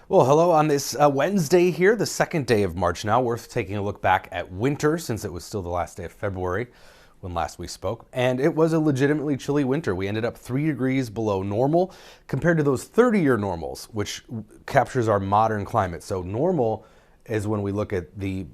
Well, hello on this Wednesday here, the second day of March now. Worth taking a look back at winter since it was still the last day of February when last we spoke. And it was a legitimately chilly winter. We ended up 3 degrees below normal compared to those 30-year normals, which captures our modern climate. So normal is when we look at the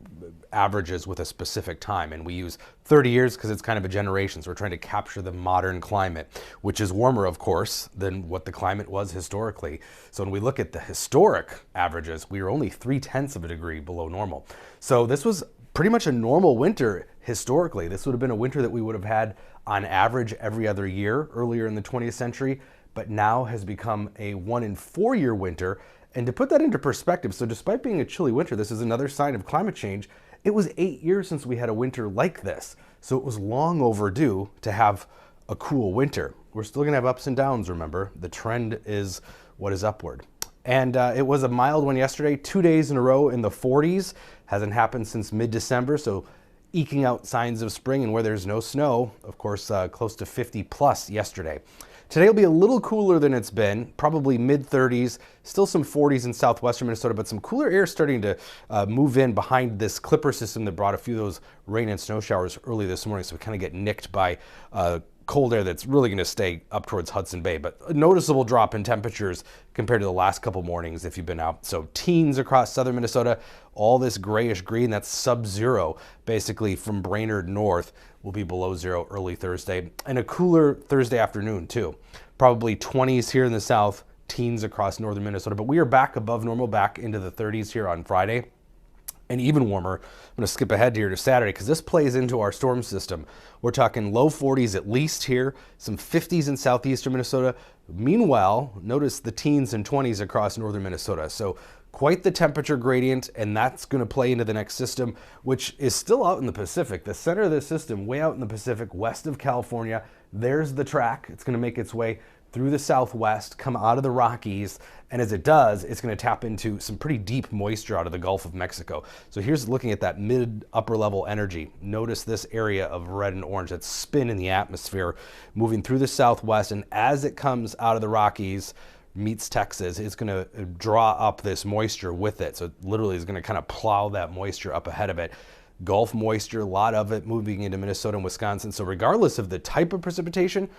averages with a specific time, and we use 30 years because it's kind of a generation, so we're trying to capture the modern climate, which is warmer, of course, than what the climate was historically. So when we look at the historic averages, we were only 0.3 of a degree below normal. So this was pretty much a normal winter historically. This would have been a winter that we would have had on average every other year earlier in the 20th century, but now has become a 1 in 4 year winter. And to put that into perspective, so despite being a chilly winter, this is another sign of climate change. It was 8 years since we had a winter like this. So it was long overdue to have a cool winter. We're still gonna have ups and downs, remember. The trend is what is upward. And it was a mild one yesterday, 2 days in a row in the 40s. Hasn't happened since mid-December, so eking out signs of spring. And where there's no snow, of course, close to 50 plus yesterday. Today will be a little cooler than it's been, probably mid-30s, still some 40s in southwestern Minnesota, but some cooler air starting to move in behind this clipper system that brought a few of those rain and snow showers early this morning, so we kind of get nicked by cold air that's really going to stay up towards Hudson Bay, but a noticeable drop in temperatures compared to the last couple mornings if you've been out. So teens across southern Minnesota, all this grayish green, that's sub-zero, basically from Brainerd north, will be below zero early Thursday, and a cooler Thursday afternoon too. Probably 20s here in the south, teens across northern Minnesota, but we are back above normal, back into the 30s here on Friday. And even warmer. I'm going to skip ahead here to Saturday because this plays into our storm system. We're talking low 40s at least here, some 50s in southeastern Minnesota. Meanwhile, notice the teens and 20s across northern Minnesota. So quite the temperature gradient, and that's going to play into the next system, which is still out in the Pacific. The center of the system, way out in the Pacific, west of California. There's the track. It's going to make its way through the southwest, come out of the Rockies, and as it does, it's going to tap into some pretty deep moisture out of the Gulf of Mexico. So here's looking at that mid-upper level energy. Notice this area of red and orange, that spin in the atmosphere moving through the southwest, and as it comes out of the Rockies, meets Texas, it's going to draw up this moisture with it. So it literally is going to kind of plow that moisture up ahead of it. Gulf moisture, a lot of it moving into Minnesota and Wisconsin. So regardless of the type of precipitation,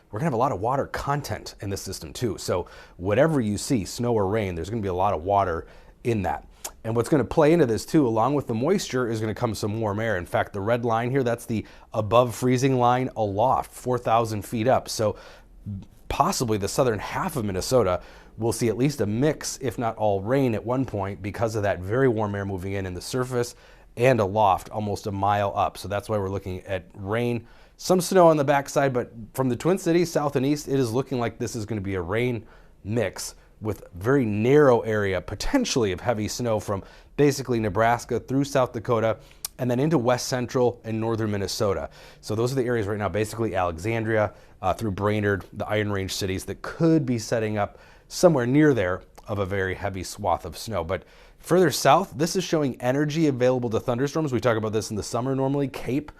we're gonna have a lot of water content in the system too. So whatever you see, snow or rain, there's gonna be a lot of water in that. And what's gonna play into this too, along with the moisture, is gonna come some warm air. In fact, the red line here, that's the above freezing line aloft, 4,000 feet up. So possibly the southern half of Minnesota will see at least a mix, if not all rain at one point, because of that very warm air moving in the surface and aloft, almost a mile up. So that's why we're looking at rain. Some snow on the backside, but from the Twin Cities, south and east, it is looking like this is going to be a rain mix with very narrow area, potentially of heavy snow from basically Nebraska through South Dakota and then into west central and northern Minnesota. So those are the areas right now, basically Alexandria through Brainerd, the Iron Range cities that could be setting up somewhere near there of a very heavy swath of snow. But further south, this is showing energy available to thunderstorms. We talk about this in the summer normally, Cape.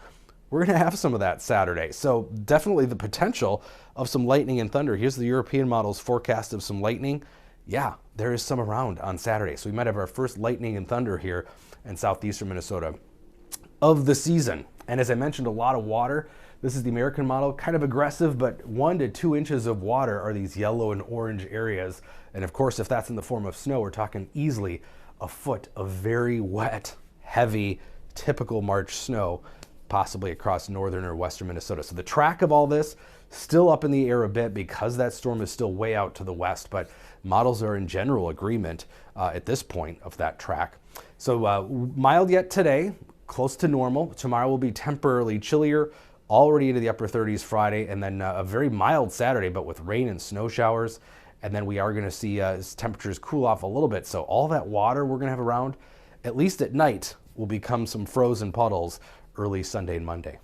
We're going to have some of that Saturday. So definitely the potential of some lightning and thunder. Here's the European model's forecast of some lightning. Yeah, there is some around on Saturday. So we might have our first lightning and thunder here in southeastern Minnesota of the season. And as I mentioned, a lot of water. This is the American model, kind of aggressive, but 1 to 2 inches of water are these yellow and orange areas. And of course, if that's in the form of snow, we're talking easily a foot of very wet, heavy, typical March snow, possibly across northern or western Minnesota. So the track of all this still up in the air a bit because that storm is still way out to the west, but models are in general agreement at this point of that track. So mild yet today, close to normal. Tomorrow will be temporarily chillier, already into the upper 30s Friday, and then a very mild Saturday, but with rain and snow showers. And then we are going to see temperatures cool off a little bit. So all that water we're going to have around, at least at night, will become some frozen puddles early Sunday and Monday.